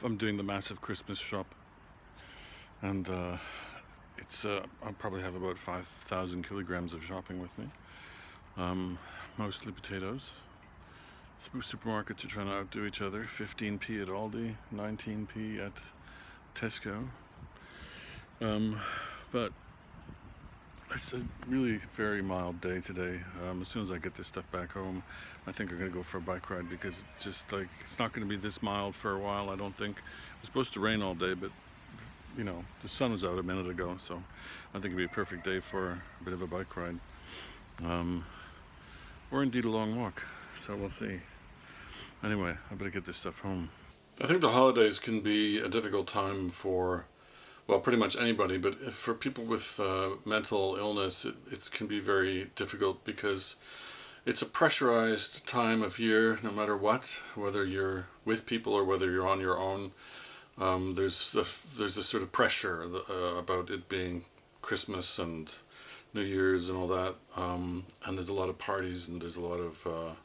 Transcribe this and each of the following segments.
I'm doing the massive Christmas shop, and I'll probably have about 5,000 kilograms of shopping with me. Mostly potatoes. Supermarkets are trying to outdo each other. 15p at Aldi, 19p at Tesco. But it's a really very mild day today. As soon as I get this stuff back home, I think I'm going to go for a bike ride, because it's just like, it's not going to be this mild for a while, I don't think. It was supposed to rain all day, but you know, the sun was out a minute ago, so I think it'd be a perfect day for a bit of a bike ride. Or indeed a long walk, so we'll see. Anyway, I better get this stuff home. I think the holidays can be a difficult time for, well, pretty much anybody, but for people with mental illness, it can be very difficult, because it's a pressurized time of year, no matter what, whether you're with people or whether you're on your own. There's a sort of pressure about it being Christmas and New Year's and all that, and there's a lot of parties, and there's a lot of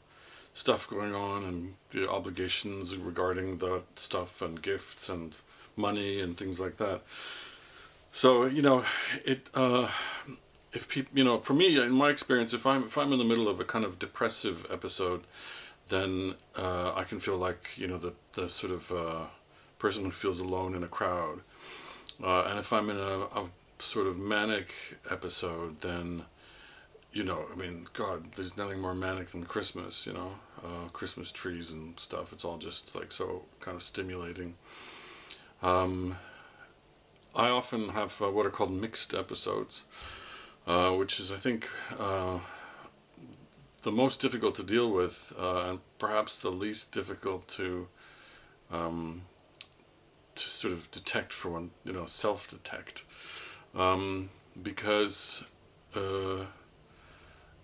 stuff going on, and the obligations regarding that stuff, and gifts and money and things like that. So, you know, if people, you know, for me, in my experience, if I'm in the middle of a kind of depressive episode, then I can feel like, you know, the sort of person who feels alone in a crowd. And if I'm in a sort of manic episode, then, you know, I mean, God, there's nothing more manic than Christmas, you know, Christmas trees and stuff. It's all just like so kind of stimulating. I often have what are called mixed episodes, which is, I think, the most difficult to deal with, and perhaps the least difficult to sort of detect for one, you know, self-detect, because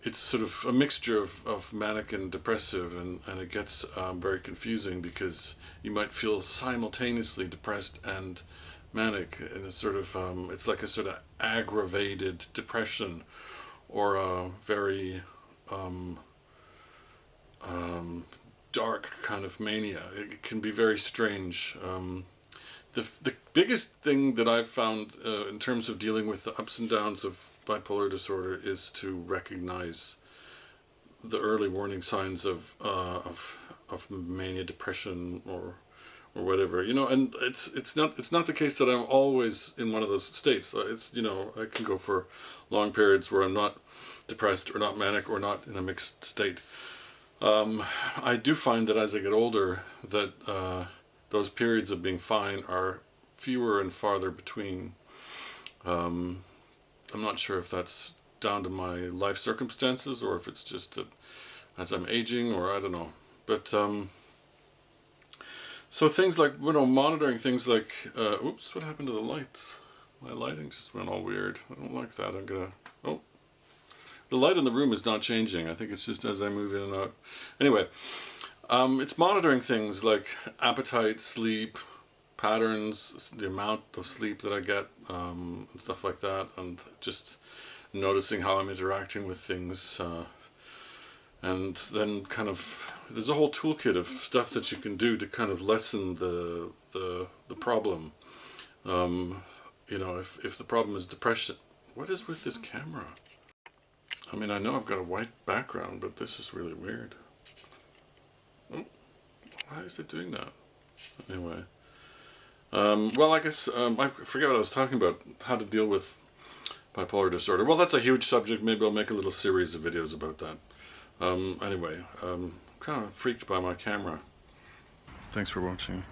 it's sort of a mixture of manic and depressive, and it gets very confusing, because you might feel simultaneously depressed and manic, and it's sort of it's like a sort of aggravated depression, or a very dark kind of mania. It can be very strange. The biggest thing that I've found in terms of dealing with the ups and downs of bipolar disorder is to recognize the early warning signs of mania, depression, or whatever, you know. And it's not the case that I'm always in one of those states. It's, you know, I can go for long periods where I'm not depressed or not manic or not in a mixed state. I do find that as I get older, that those periods of being fine are fewer and farther between. I'm not sure if that's down to my life circumstances, or if it's just that as I'm aging, or I don't know. But so things like, you know, monitoring things like, oops, what happened to the lights? My lighting just went all weird. I don't like that. I'm gonna, oh, the light in the room is not changing. I think it's just as I move in and out. Anyway, it's monitoring things like appetite, sleep, patterns, the amount of sleep that I get, and stuff like that, and just noticing how I'm interacting with things, and then kind of, there's a whole toolkit of stuff that you can do to kind of lessen the problem. You know, if the problem is depression, what is with this camera? I mean, I know I've got a white background, but this is really weird. Oh, why is it doing that? Anyway, well, I guess I forget what I was talking about. How to deal with bipolar disorder. Well, that's a huge subject. Maybe I'll make a little series of videos about that. Anyway, I'm kind of freaked by my camera. Thanks for watching.